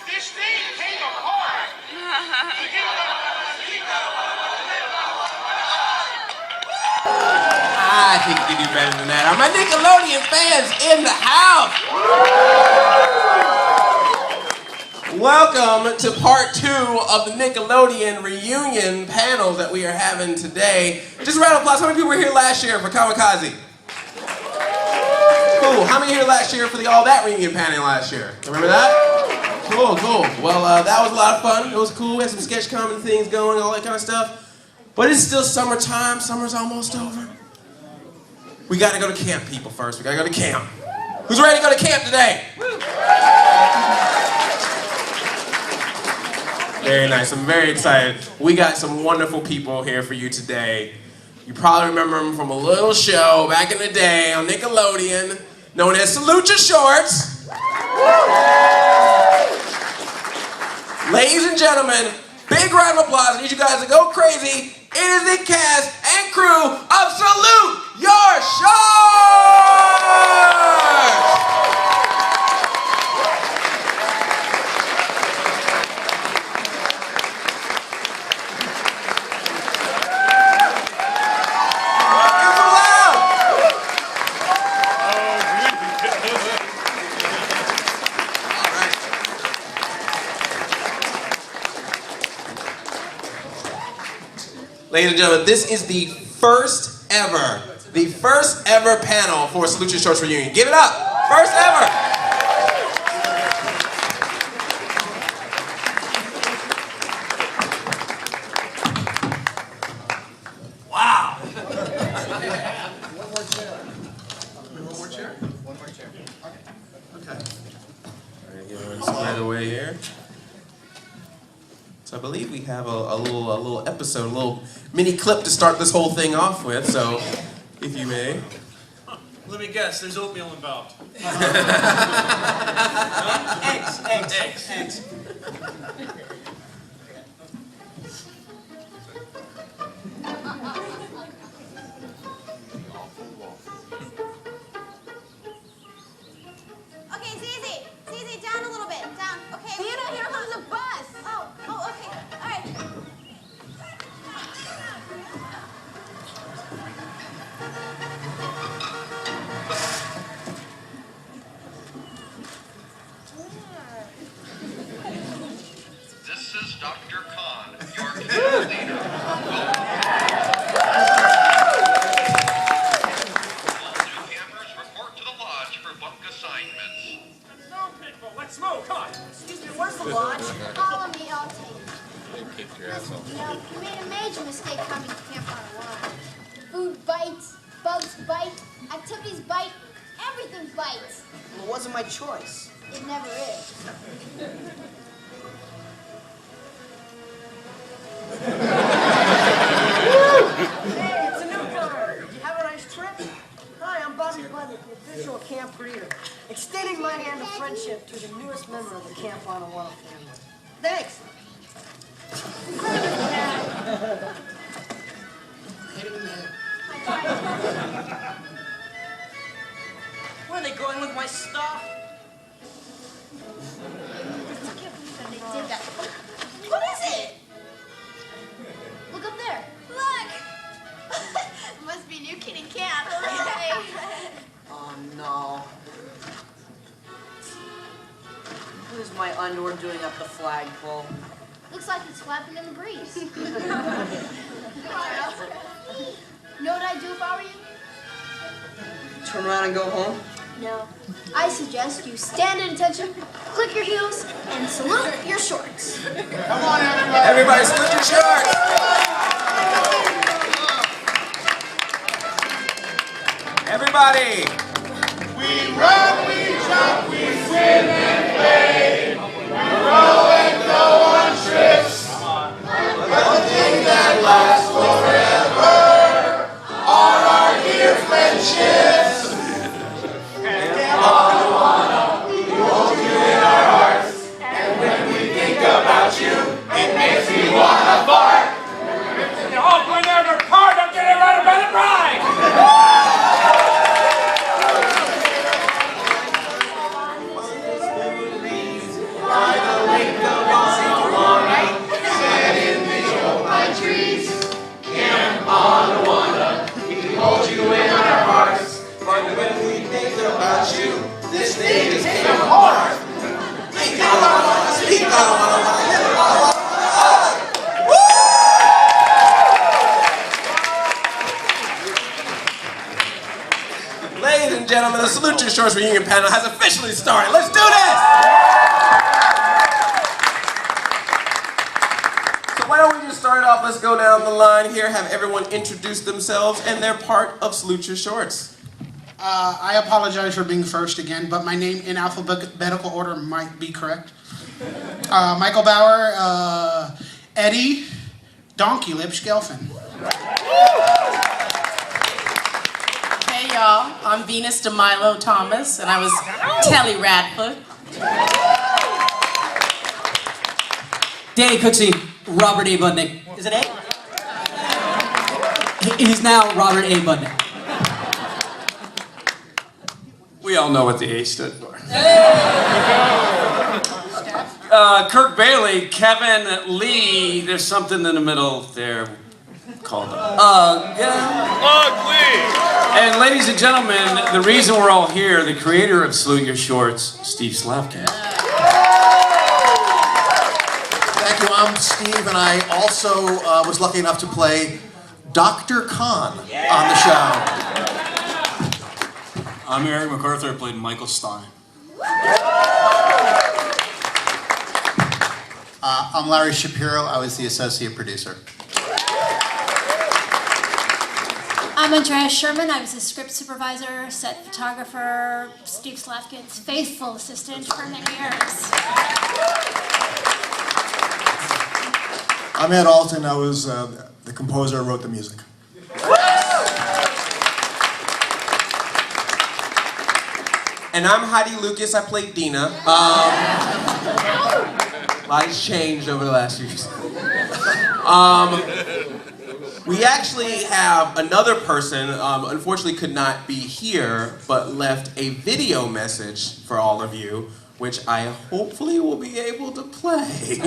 This thing came apart. I think you can do better than that. Are my Nickelodeon fans in the house? Welcome to part 2 of the Nickelodeon reunion panels that we are having today. Just a round of applause. How many people were here last year for Comikaze? Cool. How many here last year for the All That reunion panel last year? Remember that? Cool. Well, that was a lot of fun. It was cool. We had some sketch comedy things going, all that kind of stuff. But it's still summertime. Summer's almost over. We gotta go to camp, people, first. We gotta go to camp. Who's ready to go to camp today? Very nice. I'm very excited. We got some wonderful people here for you today. You probably remember them from a little show back in the day on Nickelodeon known as Salute Your Shorts. Ladies and gentlemen, big round of applause. I need you guys to go crazy. It is the cast and crew of Salute Your Shorts! Ladies and gentlemen, this is the first ever panel for Salute Your Shorts reunion. Give it up! First ever! Wow! One more chair. One more chair? One more chair. Okay. All right, get everyone squared away here. So I believe we have a little episode, a little mini clip to start this whole thing off with, so if you may. Let me guess, there's oatmeal involved. Eggs. Okay, Zizi, down a little bit, down. Okay, here comes a bus. Oh, okay, all right. This is Dr. Khan, your camp leader. All new campers report to the lodge for bunk assignments. No, people, let's move, come on. Excuse me, where's the lodge? Follow me, I'll take you. Kick your ass off. You know, you made a major mistake coming to Camp on a lodge. Food bites, bugs bite, activities bite, everything bites. Well, it wasn't my choice. It never is. Hey, it's a newcomer. Did you have a nice trip? Hi, I'm Bobby Butler, the official camp greeter, extending my hand of friendship to the newest member of the Camp on a Wall family. Thanks. Where are they going with my stuff? They did that. What is it? Look up there. Look! Must be a new kid in camp. Oh, no. What is my underwear doing up the flagpole? Looks like it's flapping in the breeze. Know what I'd do if I were you? Turn around and go home? No. I suggest you stand at attention, click your heels, and salute your shorts. Come on, everybody. Everybody salute your shorts! Everybody! We run, we jump, we swim and play. We row and go on trips. One thing that lasts forever are our dear friendships. And on, we hold you in our hearts. And when we think about you, it makes me wanna fart. They all going there in their car, don't get it right by the bride! Set in the old pine trees, Camp Anawanna. We hold you in our hearts, but when we think about you, this day is Camp Heart. Speak Anawanna, speak Anawanna, live Anawanna. Ladies and gentlemen, the Salute Your Shorts reunion panel has officially started. Let's do this! So why don't we just start off, let's go down the line here, have everyone introduce themselves and their part of Salute Your Shorts. I apologize for being first again, but my name in alphabetical order might be correct. Michael Bauer, Eddie, Donkey Lips Gelfin. Hey y'all, I'm Venus DeMilo Thomas, and I was Telly Radford. Danny Cooksey, Robert A. Budnick. Is it A? He's now Robert A. Budnick. We all know what the H stood for. Kirk Bailey, Kevin Lee, there's something in the middle there called And ladies and gentlemen, the reason we're all here, the creator of Salute Your Shorts, Steve Slavkin. Thank you, I'm Steve, and I also was lucky enough to play Dr. Khan on the show. I'm Eric MacArthur, I played Michael Stein. I'm Larry Shapiro, I was the associate producer. I'm Andrea Sherman. I was a script supervisor, set photographer, Steve Slavkin's faithful assistant for many years. I'm Ed Alton. I was the composer who wrote the music. And I'm Heidi Lucas, I played Dina. A lot has changed over the last few years. We actually have another person, unfortunately could not be here, but left a video message for all of you, which I hopefully will be able to play.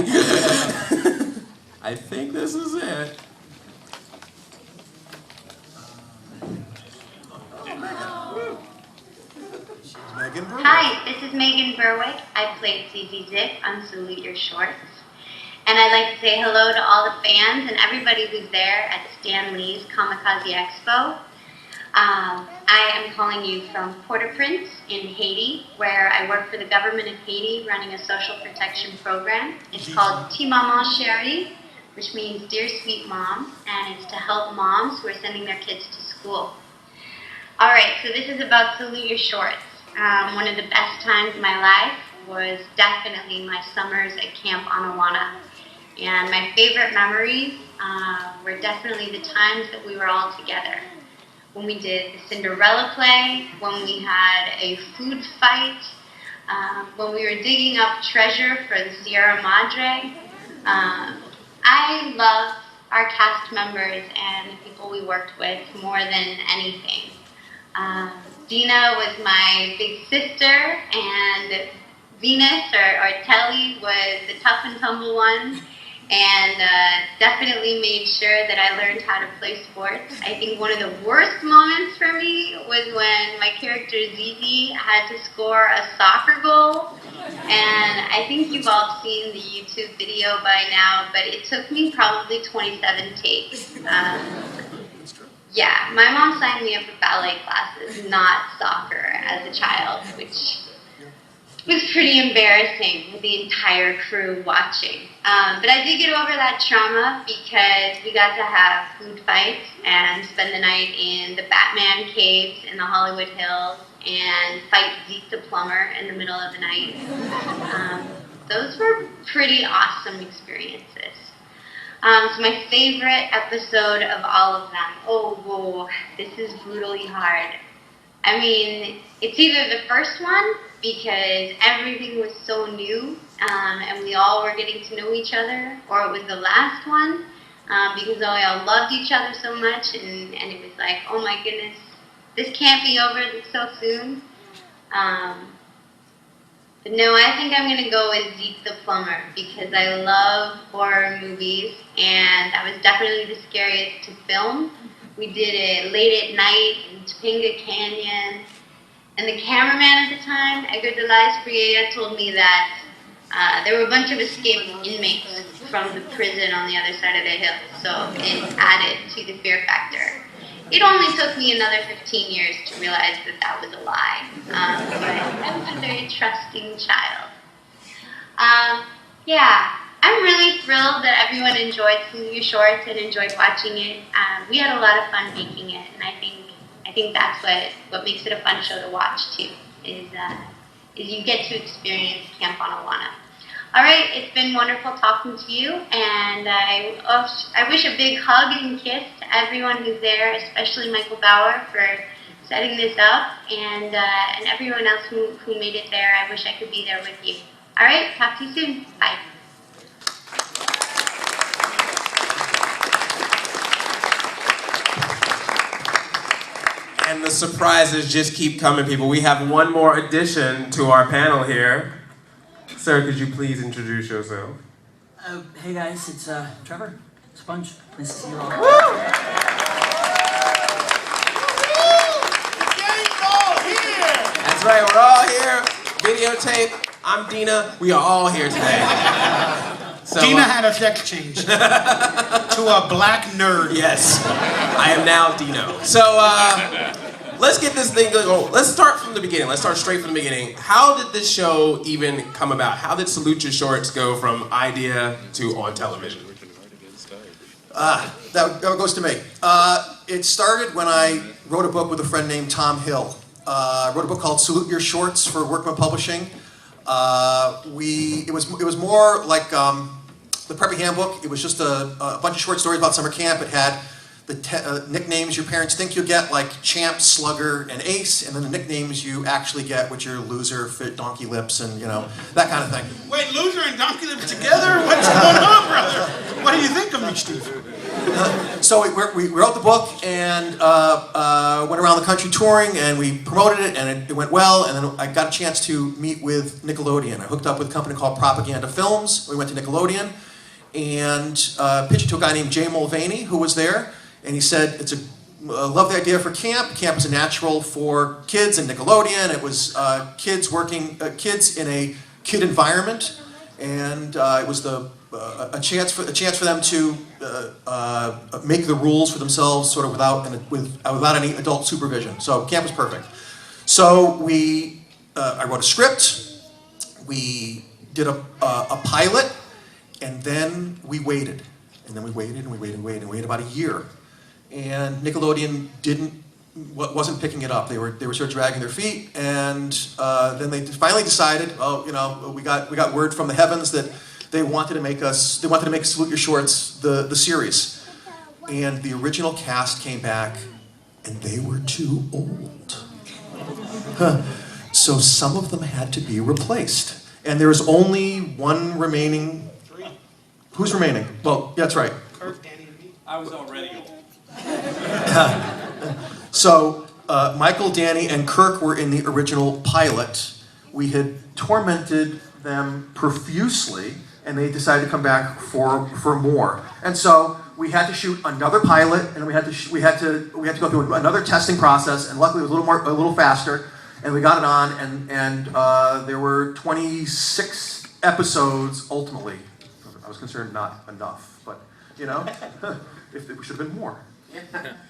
I think this is it. Hi, this is Megan Berwick. I played Zizi Zick on Salute Your Shorts. And I'd like to say hello to all the fans and everybody who's there at Stan Lee's Comikaze Expo. I am calling you from Port-au-Prince in Haiti, where I work for the government of Haiti running a social protection program. It's called Ti Maman Chérie, which means Dear Sweet Mom, and it's to help moms who are sending their kids to school. All right, so this is about Salute Your Shorts. One of the best times of my life was definitely my summers at Camp Anawanna. And my favorite memories were definitely the times that we were all together. When we did the Cinderella play, when we had a food fight, when we were digging up treasure for the Sierra Madre. I love our cast members and the people we worked with more than anything. Dina was my big sister, and Venus, or Telly, was the tough and tumble one, and definitely made sure that I learned how to play sports. I think one of the worst moments for me was when my character Zizi had to score a soccer goal, and I think you've all seen the YouTube video by now, but it took me probably 27 takes. Yeah, my mom signed me up for ballet classes, not soccer, as a child, which was pretty embarrassing with the entire crew watching. But I did get over that trauma because we got to have food fights and spend the night in the Batman caves in the Hollywood Hills and fight Zeke the plumber in the middle of the night. Those were pretty awesome experiences. So my favorite episode of all of them, whoa, this is brutally hard. I mean, it's either the first one, because everything was so new, and we all were getting to know each other, or it was the last one, because we all loved each other so much, and it was like, oh my goodness, this can't be over so soon. But no, I think I'm gonna go with Zeke the Plumber because I love horror movies, and that was definitely the scariest to film. We did it late at night in Topanga Canyon, and the cameraman at the time, Edgar Delais Frieda, told me that there were a bunch of escaped inmates from the prison on the other side of the hill, so it added to the fear factor. It only took me another 15 years to realize that that was a lie, but I was a very trusting child. Yeah, I'm really thrilled that everyone enjoyed Salute Your Shorts and enjoyed watching it. We had a lot of fun making it, and I think that's what makes it a fun show to watch too, is you get to experience Camp Anawana. All right, it's been wonderful talking to you, and I wish a big hug and kiss to everyone who's there, especially Michael Bauer for setting this up, and everyone else who made it there. I wish I could be there with you. All right, talk to you soon. Bye. And the surprises just keep coming, people. We have one more addition to our panel here. Sir, could you please introduce yourself? Hey guys, it's Trevor, Sponge. Nice to see you all. That's right, we're all here. Videotape. I'm Dina. We are all here today. So, Dina had a sex change to a black nerd. Yes, I am now Dino. So let's get this thing going. Let's start from the beginning. Let's start straight from the beginning. How did this show even come about? How did Salute Your Shorts go from idea to on television? That goes to me. It started when I wrote a book with a friend named Tom Hill. I wrote a book called Salute Your Shorts for Workman Publishing. It was more like the Preppy Handbook. It was just a bunch of short stories about summer camp. It had the nicknames your parents think you'll get, like Champ, Slugger, and Ace, and then the nicknames you actually get, which are Loser, Fit, Donkey Lips, and that kind of thing. Wait, Loser and Donkey Lips together? What's going on, brother? What do you think of me, Steve? So we wrote the book and went around the country touring, and we promoted it, and it went well. And then I got a chance to meet with Nickelodeon. I hooked up with a company called Propaganda Films. We went to Nickelodeon and pitched it to a guy named Jay Mulvaney, who was there. And he said, love the idea for camp. Camp is a natural for kids in Nickelodeon. It was kids in a kid environment, and it was a chance for them to make the rules for themselves, sort of without any adult supervision. So camp was perfect. So I wrote a script. We did a pilot, and then we waited, and then we waited and we waited and waited and waited about a year. And Nickelodeon wasn't picking it up. They were sort of dragging their feet, and then they finally decided, we got word from the heavens that they wanted to make Salute Your Shorts the series. And the original cast came back, and they were too old. So some of them had to be replaced. And there's only one remaining. Who's remaining? Well, yeah, that's right. Kirk, Danny, and me. I was already old. So Michael, Danny, and Kirk were in the original pilot. We had tormented them profusely, and they decided to come back for more. And so we had to shoot another pilot, and we had to go through another testing process. And luckily, it was a little faster, and we got it on. And there were 26 episodes ultimately. I was concerned not enough, but if it should have been more.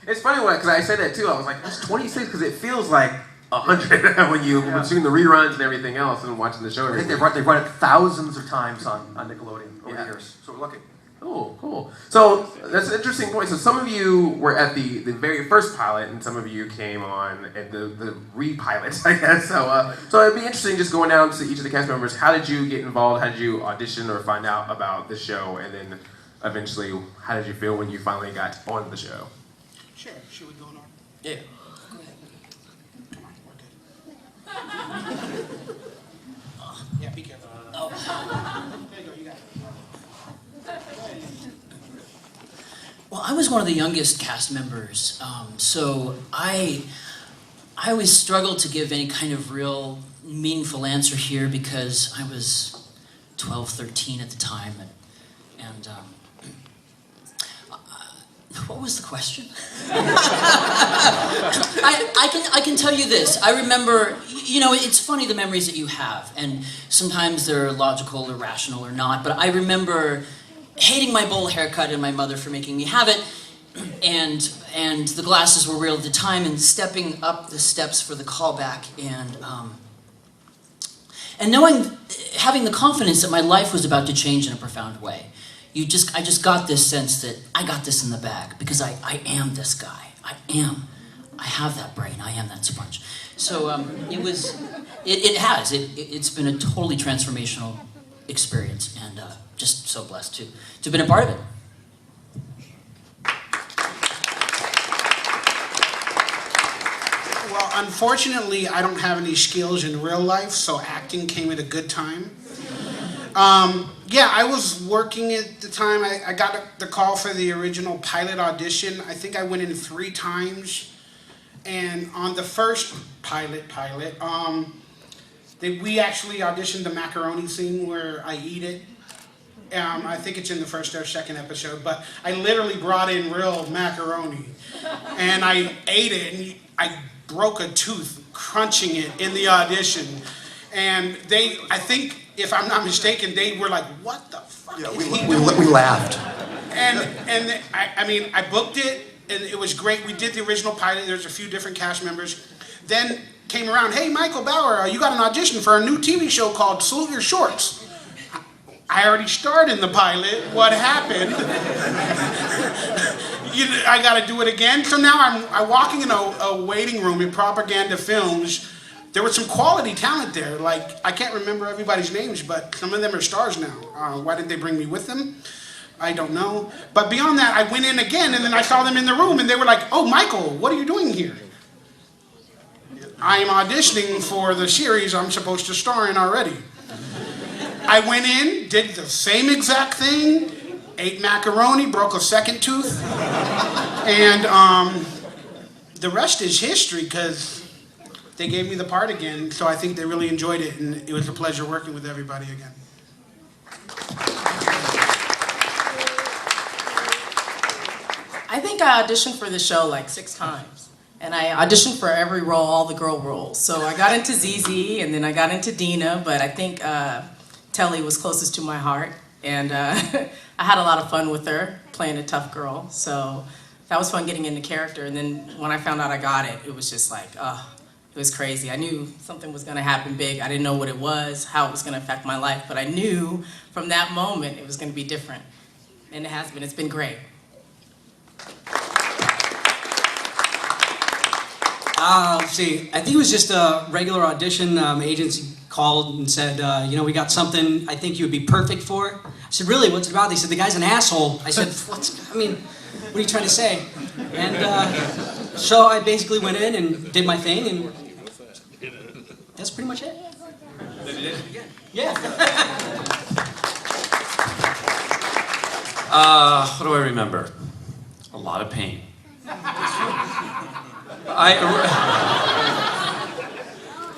It's funny because I say that too. I was like, it's 26 because it feels like 100 when you're seeing the reruns and everything else and watching the show. I think they've run it thousands of times on Nickelodeon over the years, so we're lucky. Cool. So that's an interesting point. So some of you were at the very first pilot, and some of you came on at the re-pilots, I guess. So it'd be interesting just going down to each of the cast members. How did you get involved? How did you audition or find out about the show? And then eventually, how did you feel when you finally got on the show? Sure. Should we go in order? Yeah. Go ahead. Come on, we're good. Yeah, be careful. There you go, you got it. Well, I was one of the youngest cast members, so I always struggled to give any kind of real meaningful answer here because I was 12, 13 at the time, and what was the question? I can tell you this. I remember, you know, it's funny the memories that you have, and sometimes they're logical or rational or not, but I remember hating my bowl haircut and my mother for making me have it, and the glasses were real at the time, and stepping up the steps for the callback, and knowing, having the confidence that my life was about to change in a profound way. I just got this sense that I got this in the bag because I am this guy. I have that brain. I am that sponge. So it's been a totally transformational experience, and just so blessed to have been a part of it. Well, unfortunately, I don't have any skills in real life, so acting came at a good time. Yeah, I was working at the time. I got the call for the original pilot audition. I think I went in 3 times. And on the first pilot, we actually auditioned the macaroni scene where I eat it. I think it's in the first or second episode, but I literally brought in real macaroni. And I ate it, and I broke a tooth crunching it in the audition. And I think, if I'm not mistaken, they were like, "What the fuck?" Yeah, we laughed. And I mean, I booked it, and it was great. We did the original pilot. There's a few different cast members. Then came around, "Hey, Michael Bauer, you got an audition for a new TV show called Salute Your Shorts." I already starred in the pilot. What happened? I got to do it again. So now I'm walking in a waiting room in Propaganda Films. There was some quality talent there. Like, I can't remember everybody's names, but some of them are stars now. Why didn't they bring me with them? I don't know. But beyond that, I went in again, and then I saw them in the room, and they were like, "Oh, Michael, what are you doing here?" I am auditioning for the series I'm supposed to star in already. I went in, did the same exact thing, ate macaroni, broke a second tooth, and the rest is history, because they gave me the part again, so I think they really enjoyed it, and it was a pleasure working with everybody again. I think I auditioned for the show like 6 times. And I auditioned for every role, all the girl roles. So I got into ZZ, and then I got into Dina, but I think Telly was closest to my heart. And I had a lot of fun with her, playing a tough girl. So that was fun getting into character. And then when I found out I got it, it was just like, it was crazy. I knew something was going to happen big. I didn't know what it was, how it was going to affect my life, but I knew from that moment it was going to be different. And it has been. It's been great. Let's see. I think it was just a regular audition. Agency called and said, you know, we got something I think you would be perfect for. I said, "Really? What's it about?" They said, "The guy's an asshole." I said, what are you trying to say? And so I basically went in and did my thing, and that's pretty much it. Then you did it again. Yeah. What do I remember? A lot of pain.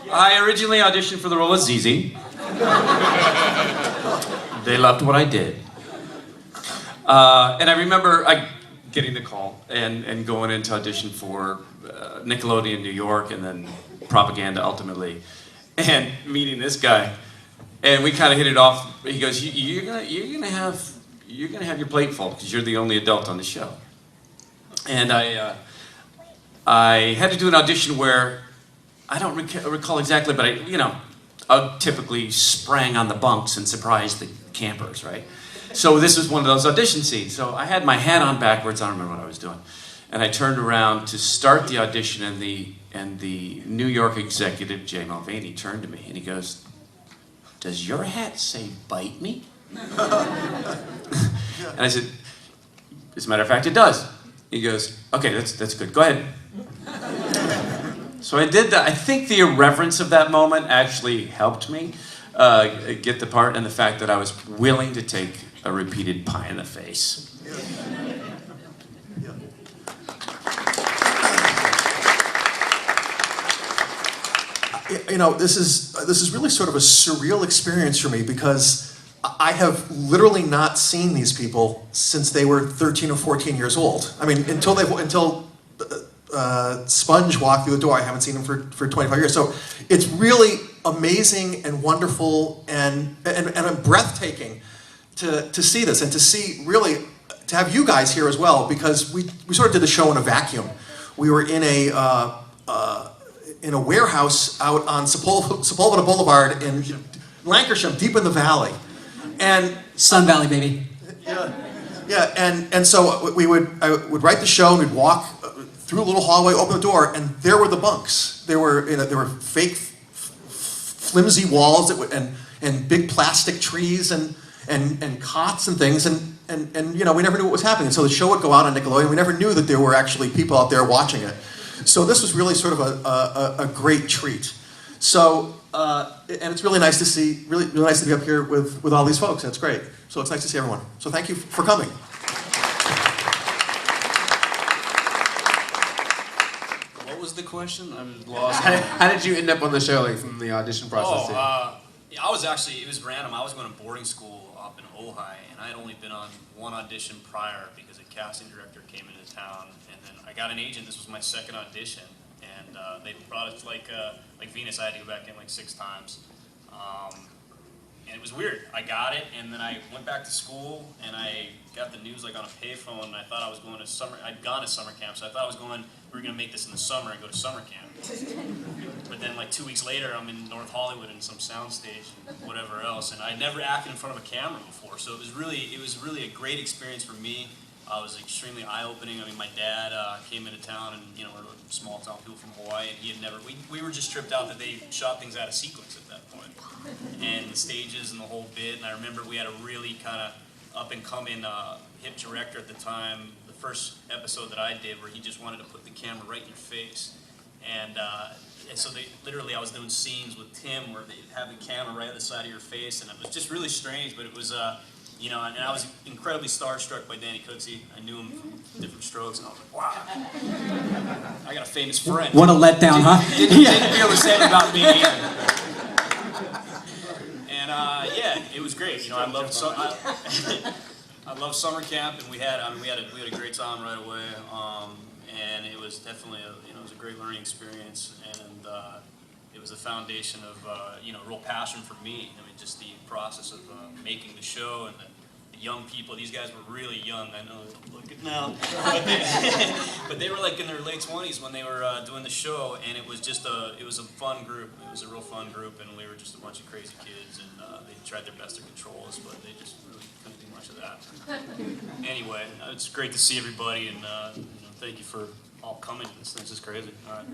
I originally auditioned for the role of ZZ. They loved what I did. And I remember getting the call and going in to audition for Nickelodeon New York, and then Propaganda ultimately, and meeting this guy, and we kind of hit it off. He goes, "You're gonna have your plate full because you're the only adult on the show." And I had to do an audition where I don't recall exactly, but I typically sprang on the bunks and surprised the campers, right? So this was one of those audition scenes. So I had my hat on backwards. I don't remember what I was doing. And I turned around to start the audition, and the New York executive, Jay Mulvaney, turned to me and he goes, "Does your hat say bite me?" And I said, "As a matter of fact, it does." He goes, "Okay, that's good. Go ahead." So I did that. I think the irreverence of that moment actually helped me get the part, and the fact that I was willing to take a repeated pie in the face. you know, this is really sort of a surreal experience for me because I have literally not seen these people since they were 13 or 14 years old. I mean, until Sponge walked through the door, I haven't seen him for 25 years. So it's really amazing and wonderful and breathtaking to see this and to see really, to have you guys here as well, because we sort of did the show in a vacuum. We were in a warehouse out on Sepulveda Boulevard in Lancashire, deep in the valley. And Sun Valley, baby. Yeah, and so I would write the show, and we'd walk through a little hallway, open the door, and there were the bunks. There were fake, flimsy walls and big plastic trees and cots and things, and you know, we never knew what was happening. So the show would go out on Nickelodeon. We never knew that there were actually people out there watching it. So this was really sort of a great treat. So. And it's really nice to see, really nice to be up here with all these folks. That's great. So it's nice to see everyone. So thank you for coming. What was the question? I'm lost. How did you end up on the show, like from the audition process? I was actually, it was random. I was going to boarding school up in Ojai, and I had only been on one audition prior because a casting director came into town, and then I got an agent. This was my second audition. And they brought us like Venus. I had to go back in like 6 times, and it was weird. I got it, and then I went back to school, and I got the news like on a payphone. And I thought I was going to summer. I'd gone to summer camp, so I thought I was going. We were going to make this in the summer and go to summer camp. But then like 2 weeks later, I'm in North Hollywood in some soundstage and whatever else, and I'd never acted in front of a camera before. So it was really a great experience for me. It was extremely eye-opening. I mean, my dad came into town, and you know, we're small town people from Hawaii, and he had never. We were just tripped out that they shot things out of sequence at that point, and the stages and the whole bit. And I remember we had a really kind of up-and-coming hip director at the time. The first episode that I did, where he just wanted to put the camera right in your face, and so I was doing scenes with Tim where they'd have the camera right at the side of your face, and it was just really strange, but it was. You know, and I was incredibly starstruck by Danny Cooksey. I knew him from Different Strokes, and I was like, wow, I got a famous friend. What a letdown, huh? Didn't feel the same about me either. And yeah, it was great. You know, I loved summer camp, and we had a great time right away. And it was definitely it was a great learning experience, and it was a foundation of real passion for me. I mean, just the process of making the show and the young people. These guys were really young. I know, look at now, but they were like in their late 20s when they were doing the show, and it was a fun group. It was a real fun group, and we were just a bunch of crazy kids, and they tried their best to control us, but they just really couldn't do much of that. Anyway, it's great to see everybody, and thank you for all coming. This is crazy. All right.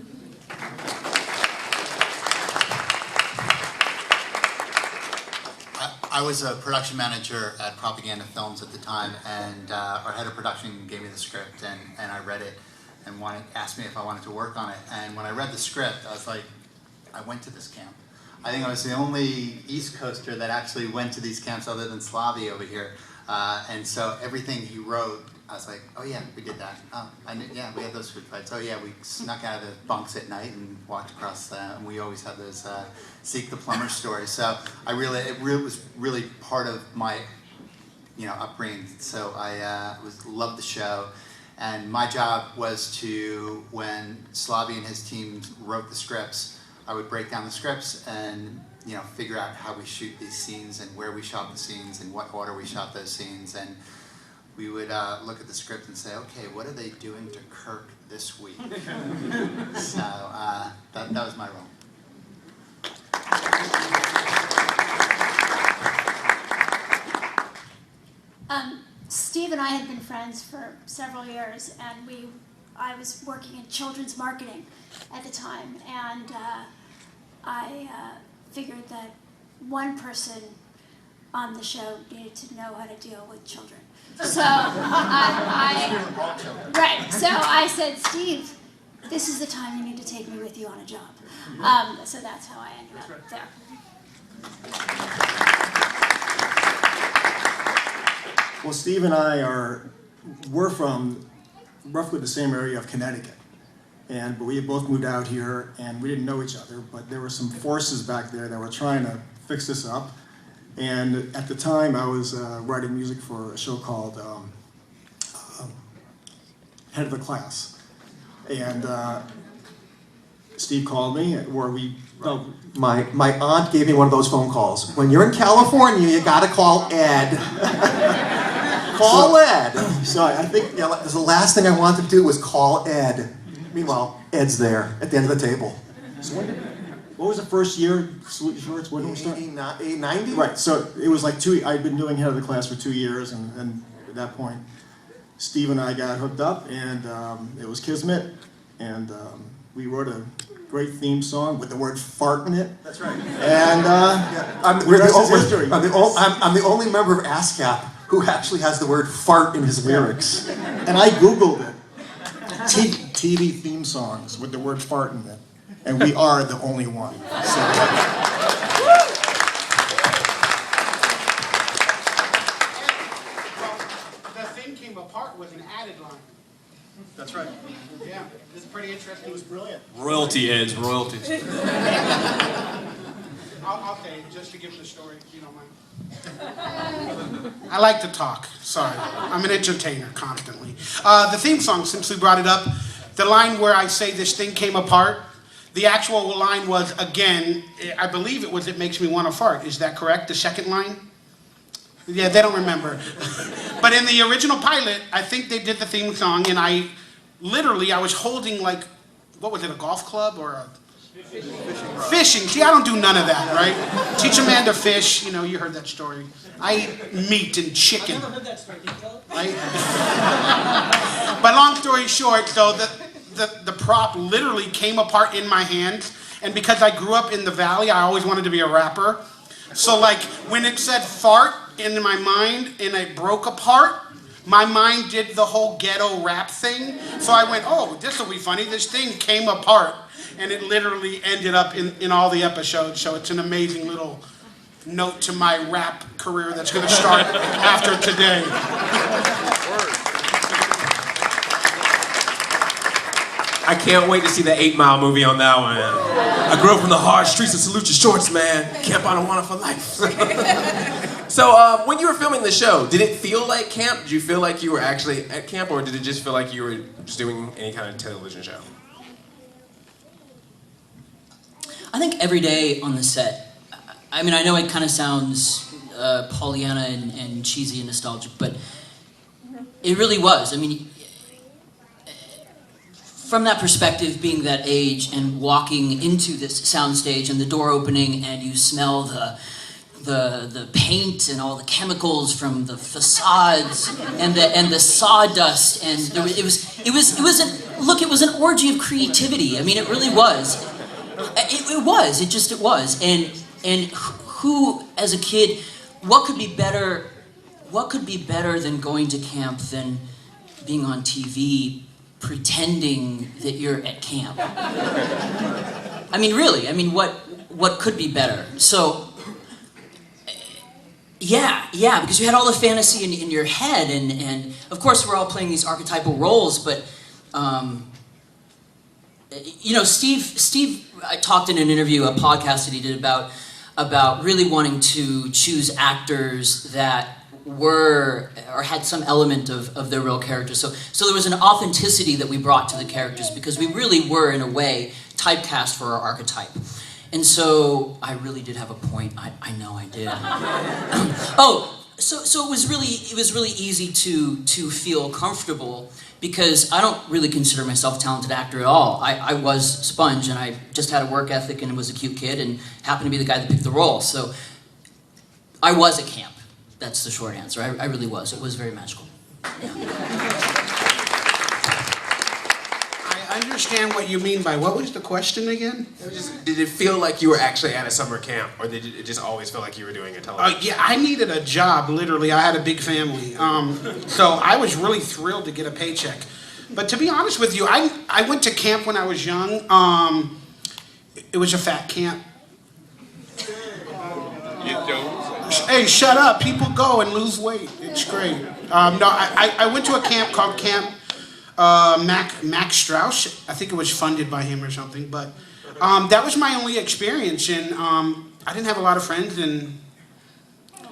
I was a production manager at Propaganda Films at the time, and our head of production gave me the script, and I read it and asked me if I wanted to work on it. And when I read the script, I was like, I went to this camp. I think I was the only East Coaster that actually went to these camps other than Slavi over here. And so everything he wrote, I was like, oh yeah, we did that. Oh, yeah, we had those food fights. Oh yeah, we snuck out of the bunks at night and walked across and we always had those Seek the Plumber stories. So it was really part of my, upbringing. So I loved the show. And my job was to, when Slavi and his team wrote the scripts, I would break down the scripts and figure out how we shoot these scenes and where we shot the scenes and what order we shot those scenes. And we would look at the script and say, okay, what are they doing to Kirk this week? So that was my role. Steve and I had been friends for several years, and I was working in children's marketing at the time, and I figured that one person on the show needed to know how to deal with children. So so I said, Steve, this is the time you need to take me with you on a job. So that's how I ended up there. Well, Steve and I we're from roughly the same area of Connecticut. but we had both moved out here, and we didn't know each other, but there were some forces back there that were trying to fix this up. And at the time, I was writing music for a show called Head of the Class. And Steve called me, where we... My aunt gave me one of those phone calls. When you're in California, you gotta call Ed. Call Ed. So I think the last thing I wanted to do was call Ed. Meanwhile, Ed's there at the end of the table. So what was the first year, Salute Your Shorts? When did we start? 90? Right, so it was like I'd been doing Head of the Class for 2 years, and at that point, Steve and I got hooked up, and it was Kismet, and we wrote a great theme song with the word fart in it. That's right. And I'm the only member of ASCAP who actually has the word fart in his lyrics. And I Googled it. TV theme songs with the word fart in it. And we are the only one. So. The thing came apart with an added line. That's right. Yeah, this is pretty interesting. It was brilliant. Royalty, Eds, royalties. I'll tell you, just to give the story, if you don't mind. I like to talk, sorry. I'm an entertainer constantly. The theme song, since we brought it up, the line where I say this thing came apart, the actual line was, again, I believe it was, it makes me want to fart. Is that correct? The second line? Yeah, they don't remember. But in the original pilot, I think they did the theme song, and I was holding like, what was it, a golf club or a... Fishing. See, I don't do none of that, right? Teach a man to fish. You know, you heard that story. I eat meat and chicken. I've never heard that story. Can you tell it? Right? But long story short, so the prop literally came apart in my hands, and because I grew up in the valley, I always wanted to be a rapper. So like when it said fart in my mind and it broke apart, my mind did the whole ghetto rap thing. So I went, oh, this will be funny. This thing came apart. And it literally ended up in all the episodes. So it's an amazing little note to my rap career that's going to start after today. I can't wait to see the 8 Mile movie on that one. I grew up from the hard streets of Salute Your Shorts, man. Camp on a Wanna for life. So when you were filming the show, did it feel like camp? Did you feel like you were actually at camp, or did it just feel like you were just doing any kind of television show? I think every day on the set, I mean, I know it kind of sounds Pollyanna and cheesy and nostalgic, but it really was. I mean, from that perspective, being that age and walking into this soundstage and the door opening and you smell the paint and all the chemicals from the facades and the sawdust, and it was an orgy of creativity. I mean, it really was. It was, and who, as a kid, what could be better than going to camp than being on TV pretending that you're at camp? I mean, really, what could be better? So, yeah, because you had all the fantasy in your head, and of course we're all playing these archetypal roles, but you know, Steve, I talked in an interview, a podcast that he did about really wanting to choose actors that were or had some element of their real characters. So there was an authenticity that we brought to the characters because we really were, in a way, typecast for our archetype. And so I really did have a point. I know I did. So it was really easy to feel comfortable, because I don't really consider myself a talented actor at all. I was Sponge, and I just had a work ethic and was a cute kid and happened to be the guy that picked the role. So I was at camp. That's the short answer. I really was. It was very magical. Yeah. I understand what you mean by, what was the question again? Did it feel like you were actually at a summer camp, or did it just always feel like you were doing a television? Yeah, I needed a job, literally. I had a big family. So I was really thrilled to get a paycheck. But to be honest with you, I went to camp when I was young. It was a fat camp. Hey, shut up. People go and lose weight. It's great. No, I went to a camp called Camp Max Strauss. I think it was funded by him or something. But that was my only experience, and I didn't have a lot of friends, and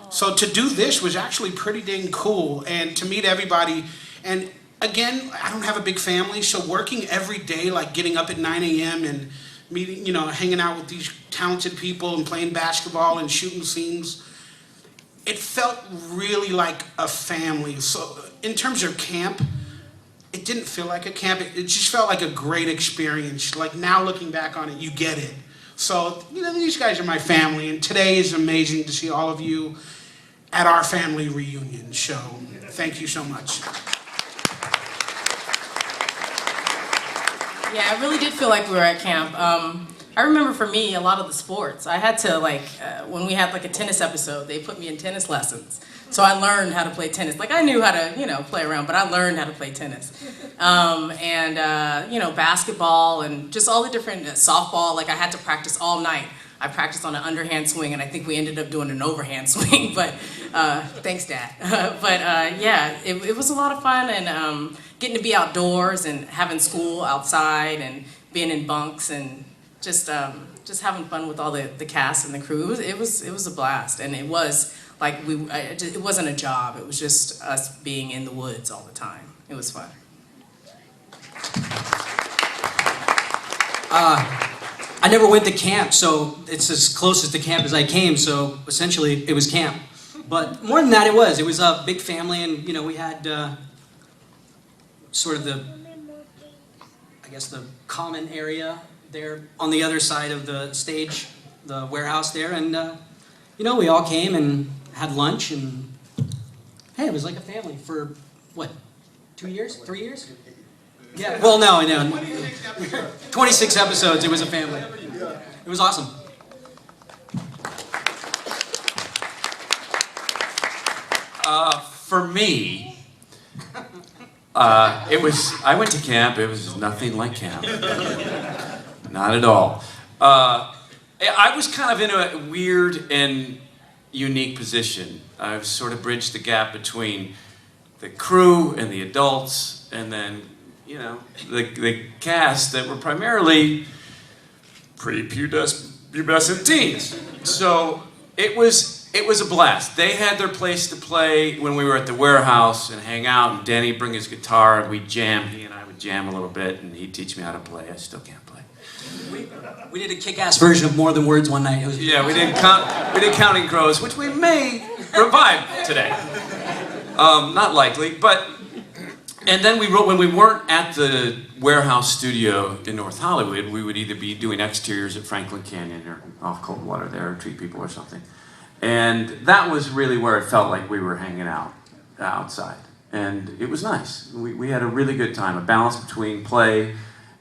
so to do this was actually pretty dang cool, and to meet everybody. And again, I don't have a big family, so working every day, like getting up at 9 a.m. and meeting, hanging out with these talented people and playing basketball and shooting scenes, it felt really like a family. So in terms of camp, it didn't feel like a camp. It just felt like a great experience. Like now looking back on it, you get it. So, these guys are my family, and today is amazing to see all of you at our family reunion. So thank you so much. Yeah, it really did feel like we were at camp. I remember for me, a lot of the sports, I had to when we had like a tennis episode, they put me in tennis lessons. So I learned how to play tennis. Like I knew how to, play around, but I learned how to play tennis. Basketball and just all the different softball, like I had to practice all night. I practiced on an underhand swing, and I think we ended up doing an overhand swing, but thanks, Dad. It was a lot of fun, and getting to be outdoors and having school outside and being in bunks and just having fun with all the cast and the crew. It was a blast, and it was like it wasn't a job. It was just us being in the woods all the time. It was fun. I never went to camp, so it's as close as to camp as I came, so essentially it was camp. But more than that, it was a big family, and we had sort of the common area there on the other side of the stage, the warehouse there, and we all came and had lunch, and hey, it was like a family for, 2 years? 3 years? Yeah, well, no. 26 episodes, it was a family. It was awesome. For me, I went to camp, it was nothing like camp. Not at all. I was kind of in a weird and unique position. I've sort of bridged the gap between the crew and the adults, and then the cast that were primarily prepubescent teens. So it was a blast. They had their place to play when we were at the warehouse and hang out, and Danny'd bring his guitar and we'd jam. He and I would jam a little bit, and he'd teach me how to play. I still can't play. We did a kick-ass version of More Than Words one night. We did Counting Crows, which we may revive today. Not likely, but. And then when we weren't at the warehouse studio in North Hollywood, we would either be doing exteriors at Franklin Canyon or off Coldwater there, or Treat People or something. And that was really where it felt like we were hanging out outside. And it was nice. We had a really good time, a balance between play,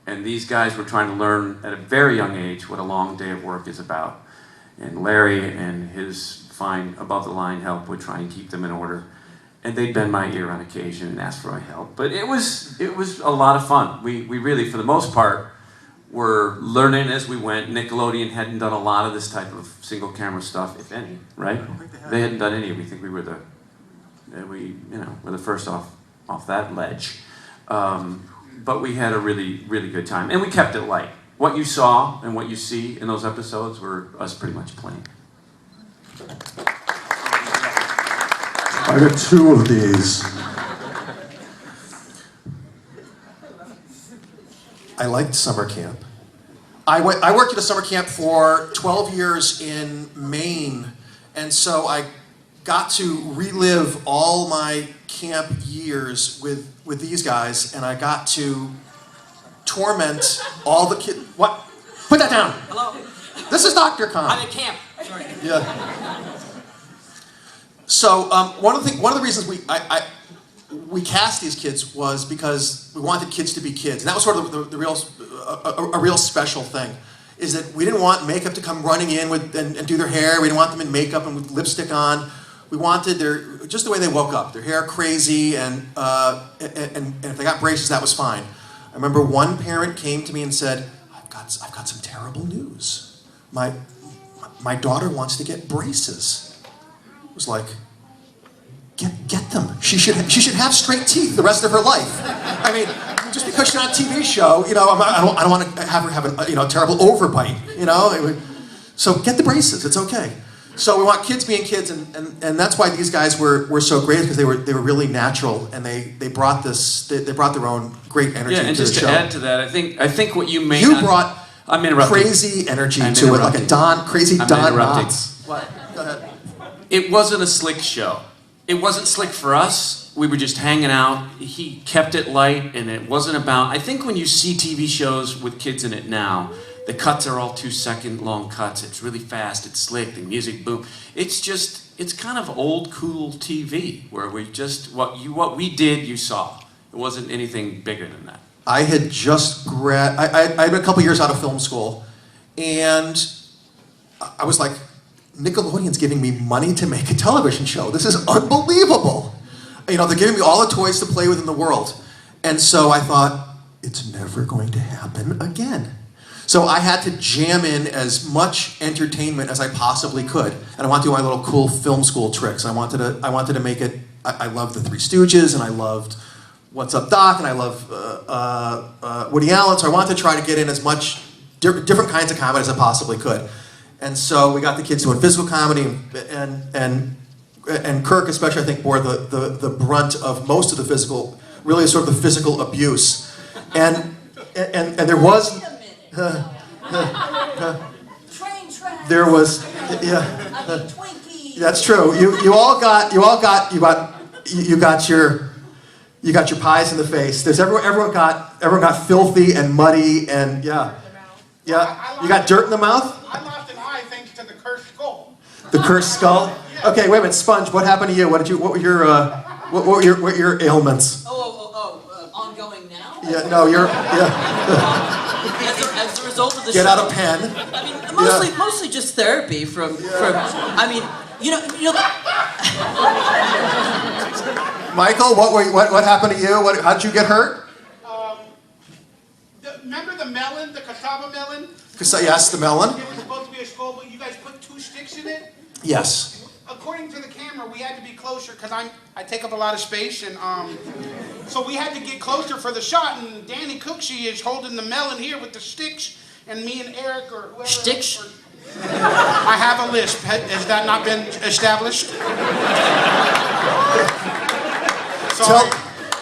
and these guys were trying to learn at a very young age what a long day of work is about. And Larry and his fine above-the-line help would try and keep them in order. And they'd bend my ear on occasion and ask for my help. But it was a lot of fun. We really, for the most part, were learning as we went. Nickelodeon hadn't done a lot of this type of single camera stuff, if any, right? I don't think they hadn't done any. We think we were we're the first off that ledge. But we had a really, really good time. And we kept it light. What you saw and what you see in those episodes were us pretty much playing. I got two of these. I liked summer camp. I worked at a summer camp for 12 years in Maine, and so I got to relive all my camp years with these guys, and I got to torment all the kids. What? Put that down. Hello? This is Dr. Khan. I'm at camp. Sorry. Yeah. So one of the reasons we cast these kids was because we wanted kids to be kids, and that was sort of a real special thing. Is that we didn't want makeup to come running in and do their hair. We didn't want them in makeup and with lipstick on. We wanted just the way they woke up, their hair crazy, and if they got braces, that was fine. I remember one parent came to me and said, "I've got some terrible news. My daughter wants to get braces." It was like, get them. She should have straight teeth the rest of her life. I mean, just because you're on a TV show, you know, I don't want to have her have a terrible overbite, you know. So get the braces. It's okay. So we want kids being kids, and that's why these guys were so great, because they were really natural, and they brought their own great energy Yeah, and to just the to show. add to that, I think what you may You not, brought I'm interrupting. crazy energy I'm to it, like a interrupting. crazy I'm Don interrupting. Knotts. What? Go ahead. It wasn't a slick show. It wasn't slick for us. We were just hanging out. He kept it light, and it wasn't about... I think when you see TV shows with kids in it now, the cuts are all 2-second long cuts. It's really fast. It's slick. The music, boom. It's kind of old, cool TV, where we just... What we did, you saw. It wasn't anything bigger than that. I had just I'd been a couple years out of film school, and I was like, Nickelodeon's giving me money to make a television show. This is unbelievable. You know, they're giving me all the toys to play with in the world. And so I thought, it's never going to happen again. So I had to jam in as much entertainment as I possibly could. And I wanted to do my little cool film school tricks. I wanted to make it, I loved the Three Stooges, and I loved What's Up, Doc, and I love Woody Allen. So I wanted to try to get in as much different kinds of comedy as I possibly could. And so we got the kids doing physical comedy, and Kirk especially, I think, bore the brunt of most of the physical, really sort of the physical abuse. And there was... there was... Yeah. That's true. You got your pies in the face. Everyone got filthy and muddy, and yeah. You got dirt in the mouth? I lost an eye thanks to the cursed skull. The cursed skull? Okay, wait a minute, Sponge, what happened to you? What were your ailments? Ongoing now? Yeah, no, As a result of the Get show. out a pen. I mean, mostly just therapy from I mean, you know. Michael, what happened to you? How did you get hurt? Remember the melon, the cassava melon? Yes, the melon. It was supposed to be a skull, but you guys put 2 sticks in it? Yes. According to the camera, we had to be closer because I take up a lot of space, and so we had to get closer for the shot. And Danny Cooksey is holding the melon here with the sticks, and me and Eric or whoever. Sticks? I have a lisp. Has that not been established?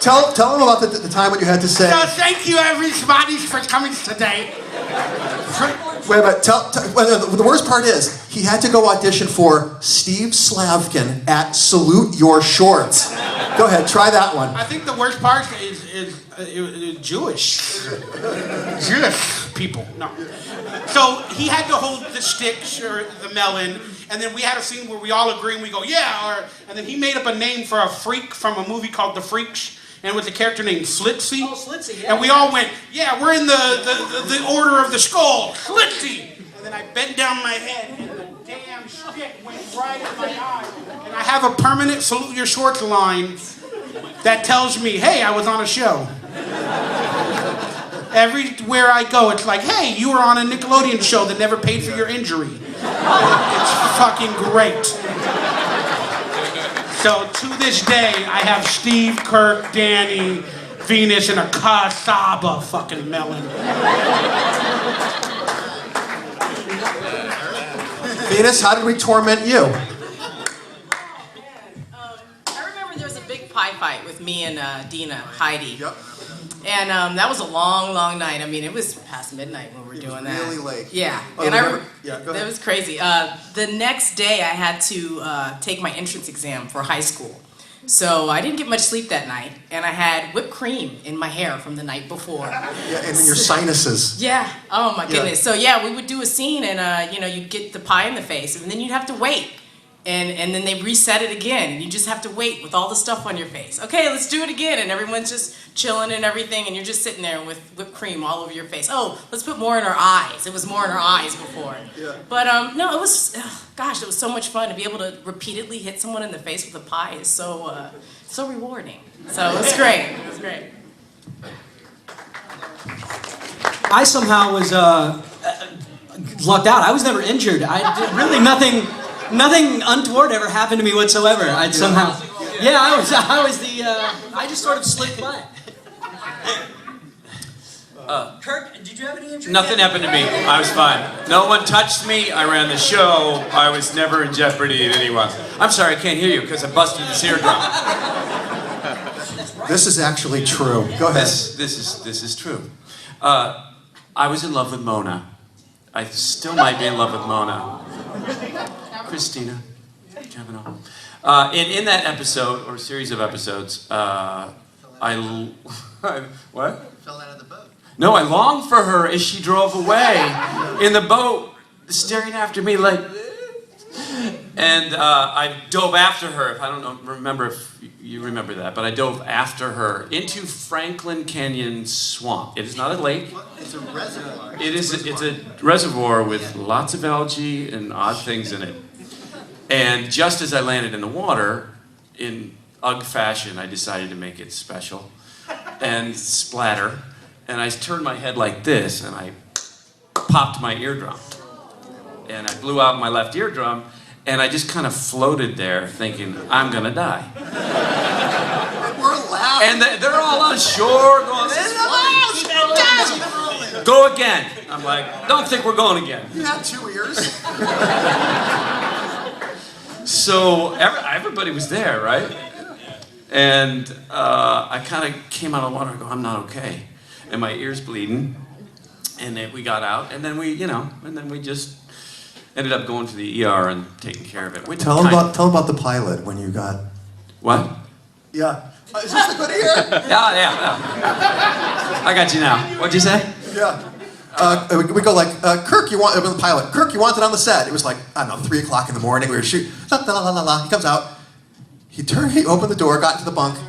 Tell them about the time when you had to say. So thank you everybody for coming today. Wait a minute. The worst part is he had to go audition for Steve Slavkin at Salute Your Shorts. Go ahead, try that one. I think the worst part is Jewish people. No. So he had to hold the sticks or the melon, and then we had a scene where we all agree and we go, yeah, and then he made up a name for a freak from a movie called The Freaks. And it was a character named Slitzy. Oh, Slitzy, yeah. And we all went, yeah, we're in the order of the skull, Slitzy. And then I bent down my head, and the damn shit went right in my eye. And I have a permanent Salute Your Shorts line that tells me, hey, I was on a show. Everywhere I go, it's like, hey, you were on a Nickelodeon show that never paid for your injury. It's fucking great. So to this day, I have Steve, Kirk, Danny, Venus, and a cassava fucking melon. Venus, how did we torment you? I remember there was a big pie fight with me and Dina, Heidi. Yep. And that was a long, long night. I mean, it was past midnight when we were doing that. Really late. Yeah. Oh, And yeah, go ahead. that was crazy. The next day, I had to take my entrance exam for high school. So I didn't get much sleep that night, and I had whipped cream in my hair from the night before. Yeah, and in your sinuses. Yeah. Oh my goodness. Yeah. So yeah, we would do a scene, and you'd get the pie in the face, and then you'd have to wait, and then they reset it again, and you just have to wait with all the stuff on your face. Okay, let's do it again, and everyone's just chilling and everything, and you're just sitting there with whipped cream all over your face. Oh, let's put more in our eyes. It was more in our eyes before. Yeah. But no, it was gosh, it was so much fun to be able to repeatedly hit someone in the face with a pie. Is so rewarding. So it was great. It was great. I somehow was lucked out. I was never injured. I did really nothing untoward ever happened to me whatsoever. I somehow, yeah, I was I just sort of slipped by. Kirk, did you have any injury? Nothing happened to me. I was fine. No one touched me. I ran the show. I was never in jeopardy in any way. I'm sorry, I can't hear you because I busted this eardrum. This is actually true. Go ahead. This is true. I was in love with Mona. I still might be in love with Mona. Christina Cavanaugh. In that episode, or series of episodes, what? Fell out of the boat. No, I longed for her as she drove away in the boat, staring after me like and I dove after her. I don't remember if you remember that, but I dove after her into Franklin Canyon Swamp. It is not a lake. It's a reservoir. It's a reservoir with lots of algae and odd things in it. And just as I landed in the water, in UGG fashion, I decided to make it special and splatter. And I turned my head like this, and I popped my eardrum. And I blew out my left eardrum, and I just kind of floated there thinking, I'm gonna die. We're laughing. And they're all on shore going, go again. I'm like, don't think we're going again. You had 2 ears. So everybody was there, right? And I kind of came out of the water and go, I'm not okay. And my ear's bleeding. And then we got out, and then we just ended up going to the ER and taking care of it. Tell them about the pilot when you got. What? Yeah. Is this a good ear? Yeah. I got you now. What'd you say? Yeah. We go like, Kirk, you want the pilot? Kirk, you want it on the set? It was like, I don't know, 3 o'clock in the morning. We were shooting. La, la, la, la, la. He comes out. He opened the door, got into the bunk,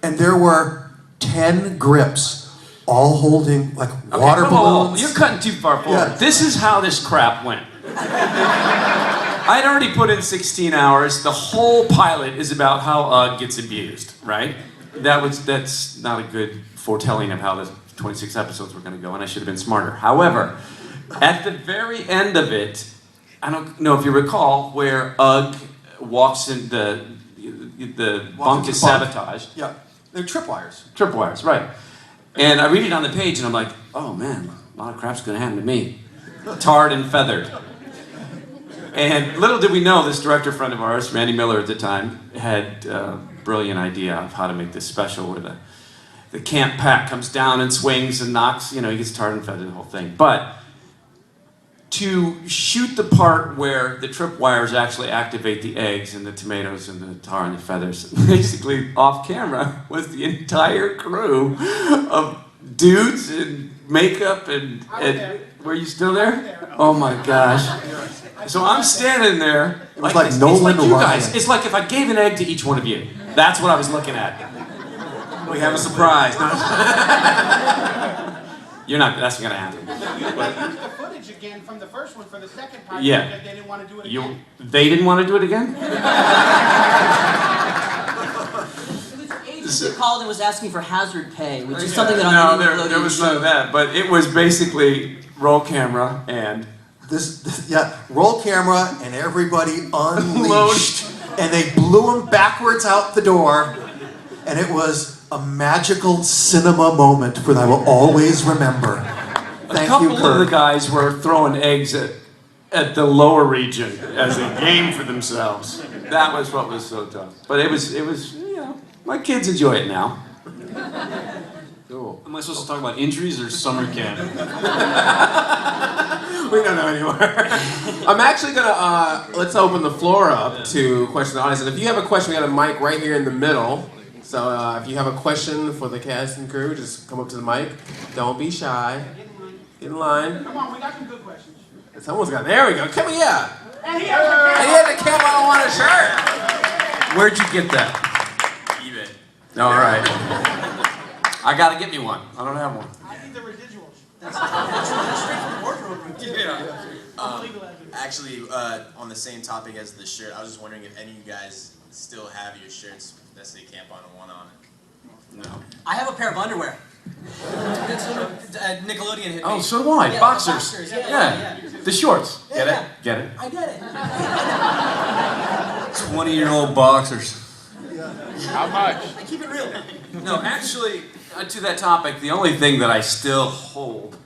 and there were 10 grips, all holding like water balloons. You're cutting too far forward. Yeah. This is how this crap went. I'd already put in 16 hours. The whole pilot is about how UGG gets abused, right? That's not a good foretelling of how the 26 episodes were going to go, and I should have been smarter. However, at the very end of it, I don't know if you recall, where UGG walks in the bunk is sabotaged. Yeah, they're tripwires. Tripwires, right. And I read it on the page, and I'm like, oh man, a lot of crap's going to happen to me. Tarred and feathered. And little did we know, this director friend of ours, Randy Miller at the time, had a brilliant idea of how to make this special, where the camp pack comes down and swings and knocks, he gets tarred and feathered, the whole thing. But to shoot the part where the tripwires actually activate the eggs and the tomatoes and the tar and the feathers, basically off camera was the entire crew of dudes in makeup and were you still there? Oh my gosh. So I'm standing there. It was like Nolan you Ryan. guys. It's like if I gave an egg to each one of you. That's what I was looking at. We have a surprise. You're not, that's not gonna happen. They used the footage again from the first one for the second part because they didn't want to do it again. They didn't want to do it again? Agency called and was asking for hazard pay, which is something that there was none of that. But it was basically roll camera and roll camera and everybody unleashed, and they blew him backwards out the door, and it was a magical cinema moment that I will always remember. Thank a couple you, Kirk. of the guys were throwing eggs at the lower region as a game for themselves. That was what was so tough. But it was my kids enjoy it now. Cool. Am I supposed to talk about injuries or summer camp? We don't know anymore. I'm actually gonna let's open the floor up to questions of the audience. And if you have a question, we got a mic right here in the middle. So if you have a question for the cast and crew, just come up to the mic. Don't be shy. Get in line. Come on, we got some good questions. Someone's got. There we go. Come here. And he And he had a camo on his shirt. Where'd you get that? eBay. All right. I gotta get me one. I don't have one. I think the residuals. Actually, on the same topic as the shirt, I was just wondering if any of you guys still have your shirts that say Camp On and One on it. No. I have a pair of underwear. Nickelodeon hit me. Oh, so do I. Yeah, Boxers. Yeah. The shorts. Get Yeah. it? Get it? I get it. 20-year-old boxers. How much? I keep it real. No, actually, to that topic, the only thing that I still hold.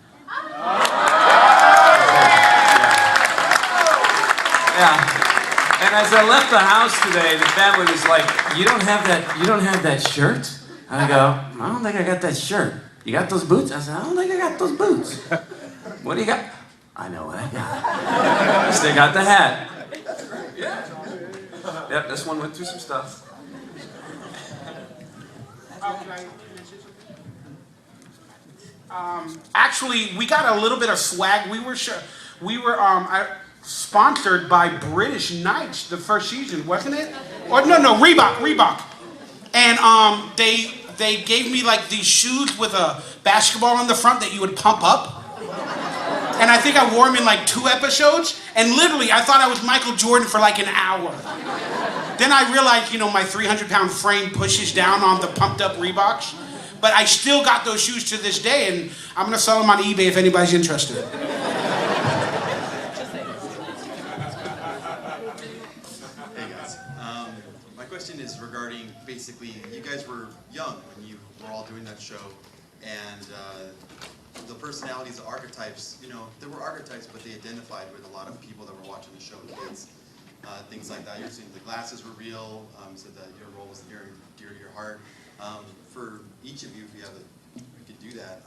Yeah. And as I left the house today, the family was like, "You don't have that shirt?" And I go, "I don't think I got that shirt. You got those boots?" I said, "I don't think I got those boots." "What do you got?" "I know what I got. I still got the hat." Yeah. Yep, this one went through some stuff. Actually, we got a little bit of swag. We were sponsored by British Knights the first season, wasn't it? Or no, Reebok. And they gave me like these shoes with a basketball on the front that you would pump up. And I think I wore them in like 2 episodes. And literally, I thought I was Michael Jordan for like an hour. Then I realized, my 300-pound frame pushes down on the pumped up Reeboks. But I still got those shoes to this day, and I'm gonna sell them on eBay if anybody's interested. Hey guys, my question is regarding basically, you guys were young when you were all doing that show, and the personalities, the archetypes, there were archetypes, but they identified with a lot of people that were watching the show, kids, things like that. You're saying the glasses were real, said that your role was dear to your heart. For each of you, if you could do that,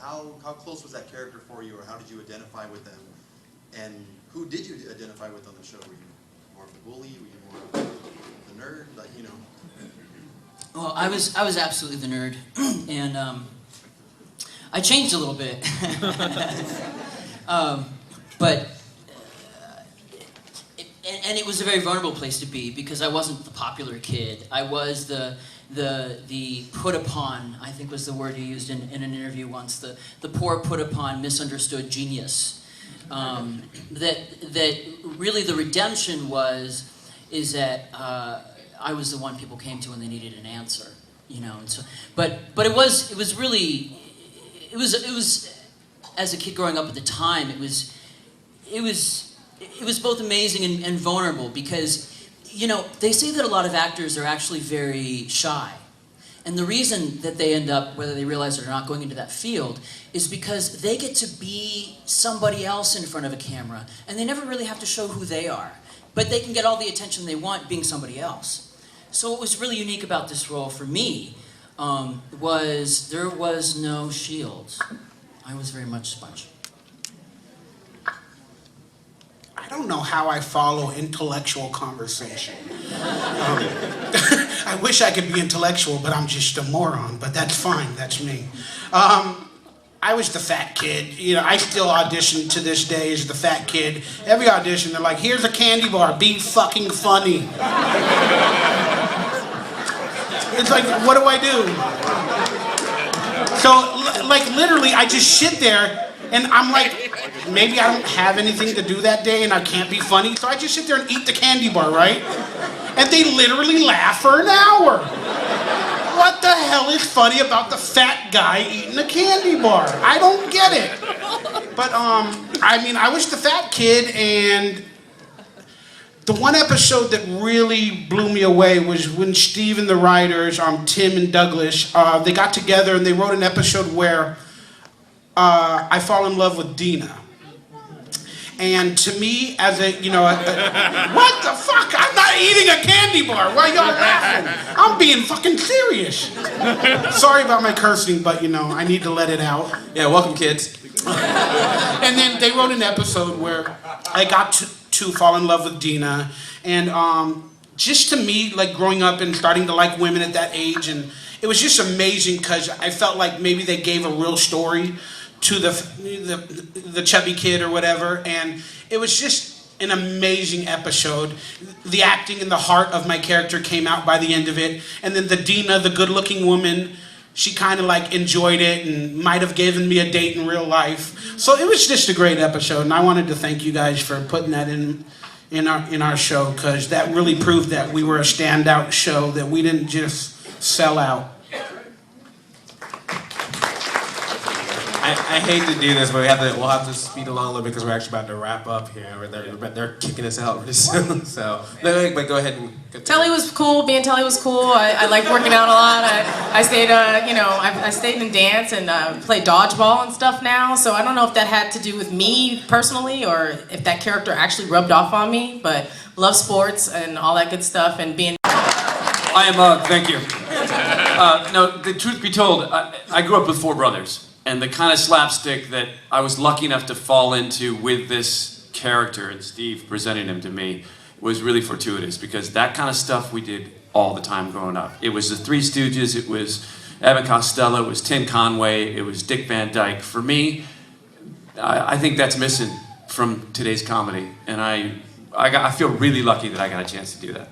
how close was that character for you, or how did you identify with them? And who did you identify with on the show? Were you more of the bully? Were you more of the nerd? Well, I was absolutely the nerd, and I changed a little bit, but it was a very vulnerable place to be because I wasn't the popular kid. I was the put upon, I think was the word he used in an interview once, the poor put upon misunderstood genius. That really the redemption is that I was the one people came to when they needed an answer, and so but it was as a kid growing up at the time, it was both amazing and vulnerable because they say that a lot of actors are actually very shy. And the reason that they end up, whether they realize it or not, going into that field is because they get to be somebody else in front of a camera and they never really have to show who they are. But they can get all the attention they want being somebody else. So what was really unique about this role for me was there was no shield. I was very much Sponge. I don't know how I follow intellectual conversation. I wish I could be intellectual, but I'm just a moron, but that's fine, that's me. I was the fat kid. I still audition to this day as the fat kid. Every audition, they're like, here's a candy bar, be fucking funny. It's like, what do I do? So, literally, I just sit there, and I'm like, maybe I don't have anything to do that day and I can't be funny, so I just sit there and eat the candy bar, right? And they literally laugh for an hour. What the hell is funny about the fat guy eating a candy bar? I don't get it. But, I was the fat kid, and the one episode that really blew me away was when Steve and the writers, Tim and Douglas, they got together and they wrote an episode where I fall in love with Dina. And to me, as what the fuck? I'm not eating a candy bar. Why y'all laughing? I'm being fucking serious. Sorry about my cursing, but I need to let it out. Yeah, welcome, kids. And then they wrote an episode where I got to fall in love with Dina, and just to me, growing up and starting to like women at that age, and it was just amazing because I felt like maybe they gave a real story to the chubby kid or whatever, and it was just an amazing episode. The acting and the heart of my character came out by the end of it, and then the Dina, the good-looking woman, she kind of enjoyed it and might have given me a date in real life. So it was just a great episode, and I wanted to thank you guys for putting that in our show, because that really proved that we were a standout show, that we didn't just sell out. I hate to do this, but we'll have to speed along a little bit because we're actually about to wrap up here. They're kicking us out really soon. So, but go ahead and continue. Telly was cool. Being Telly was cool. I liked working out a lot. I stayed, I stayed in dance and play dodgeball and stuff now. So I don't know if that had to do with me personally or if that character actually rubbed off on me. But love sports and all that good stuff and being. Thank you. No, the truth be told, I grew up with 4 brothers. And the kind of slapstick that I was lucky enough to fall into with this character and Steve presenting him to me was really fortuitous because that kind of stuff we did all the time growing up. It was the Three Stooges, it was Abbott Costello, it was Tim Conway, it was Dick Van Dyke. For me, I think that's missing from today's comedy. And I feel really lucky that I got a chance to do that.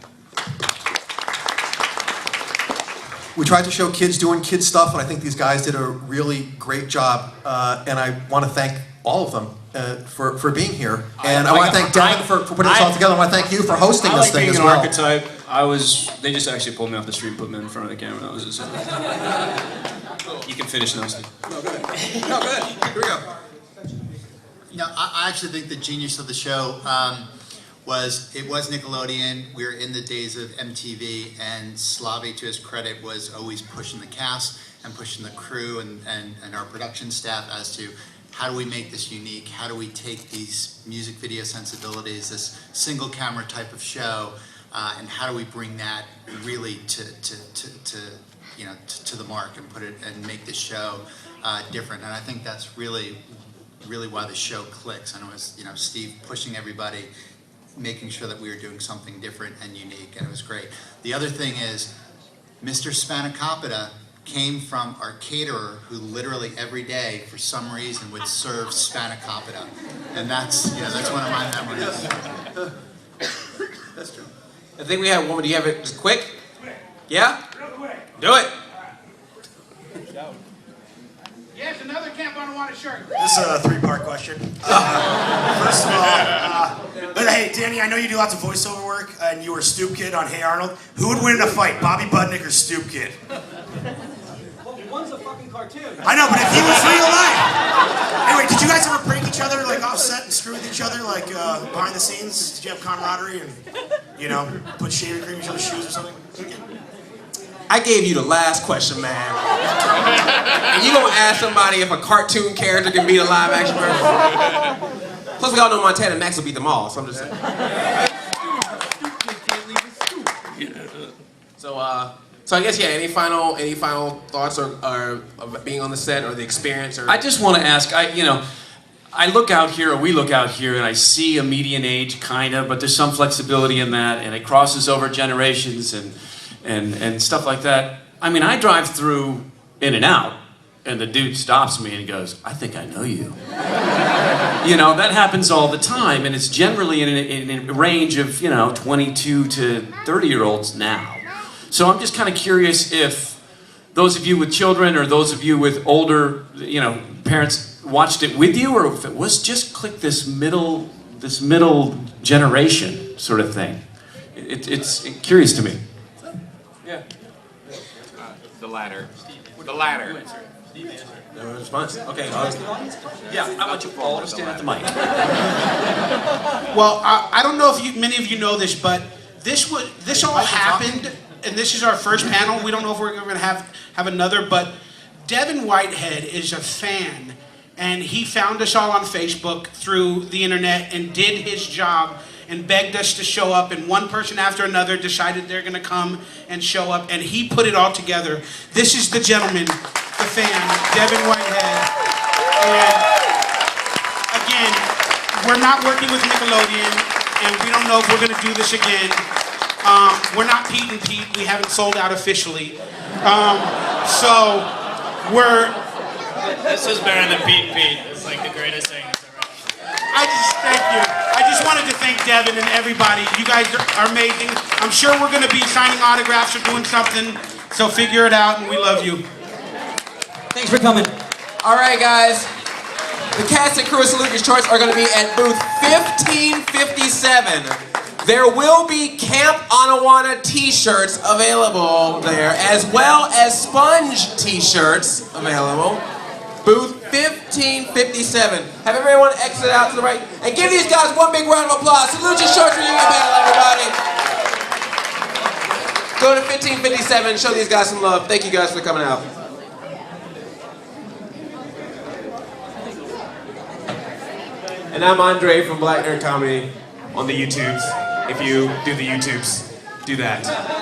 We tried to show kids doing kid stuff, and I think these guys did a really great job. And I want to thank all of them for being here. And I want to thank Devin for putting this all together. I want to thank you for hosting this thing as well. I like being an archetype. They just actually pulled me off the street and put me in front of the camera. That was just You can finish now, Steve. No, go ahead. No, go ahead. Here we go. No, I actually think the genius of the show was Nickelodeon. We were in the days of MTV, and Slavi, to his credit, was always pushing the cast and pushing the crew and our production staff as to how do we make this unique? How do we take these music video sensibilities, this single camera type of show, and how do we bring that really to the mark and put it and make the show different? And I think that's really why the show clicks. And it was Steve pushing everybody, making sure that we were doing something different and unique, and it was great. The other thing is, Mr. Spanakopita came from our caterer who literally every day, for some reason, would serve Spanakopita. And that's one of my memories. That's true. I think we have one. Do you have it just quick? Yeah? Do it. Yes, another Camp Unwanted shirt. This is a 3-part question. First of all, but hey, Danny, I know you do lots of voiceover work, and you were Stoop Kid on Hey Arnold. Who would win in a fight, Bobby Budnick or Stoop Kid? Well, one's a fucking cartoon. I know, but if he was real life. Anyway, did you guys ever prank each other, like offset and screw with each other, like behind the scenes? Did you have camaraderie and, put shaving cream in each other's shoes or something? I gave you the last question, man. And you gonna ask somebody if a cartoon character can beat a live action person? Plus, we all know Montana Max will beat them all, so I'm just saying. So I guess, yeah, any final thoughts or of being on the set or the experience? Or I just want to ask, I look out here, or we look out here, and I see a median age, kind of, but there's some flexibility in that, and it crosses over generations and stuff like that. I mean, I drive through In and Out, and the dude stops me and goes, "I think I know you." That happens all the time, and it's generally in a range of 22 to 30-year-olds now. So I'm just kind of curious if those of you with children or those of you with older, parents watched it with you, or if it was just this middle generation sort of thing. It's curious to me. Yeah. The latter. The latter. No response. Okay. Yeah, I want you all to stand at the mic. Well, I don't know if many of you know this, but this all happened, and this is our first panel. We don't know if we're going to have another, but Devin Whitehead is a fan, and he found us all on Facebook through the internet and did his job and begged us to show up, and one person after another decided they're going to come and show up, and he put it all together. This is the gentleman, the fan, Devin Whitehead. And again, we're not working with Nickelodeon, and we don't know if we're going to do this again. We're not Pete and Pete. We haven't sold out officially. So we're... This is better than Pete and Pete. It's like the greatest thing that's ever happened. Thank you. I just wanted to thank Devin and everybody. You guys are amazing. I'm sure we're going to be signing autographs or doing something, so figure it out, and we love you. Thanks for coming. All right, guys. The cast and crew of Salute Your Choice are going to be at booth 1557. There will be Camp Anawana t-shirts available there, as well as Sponge t-shirts available. Booth 1557. Have everyone exit out to the right. And give these guys one big round of applause. Salute your short reunion panel, everybody. Go to 1557, show these guys some love. Thank you guys for coming out. And I'm Andre from Black Nerd Comedy on the YouTubes. If you do the YouTubes, do that.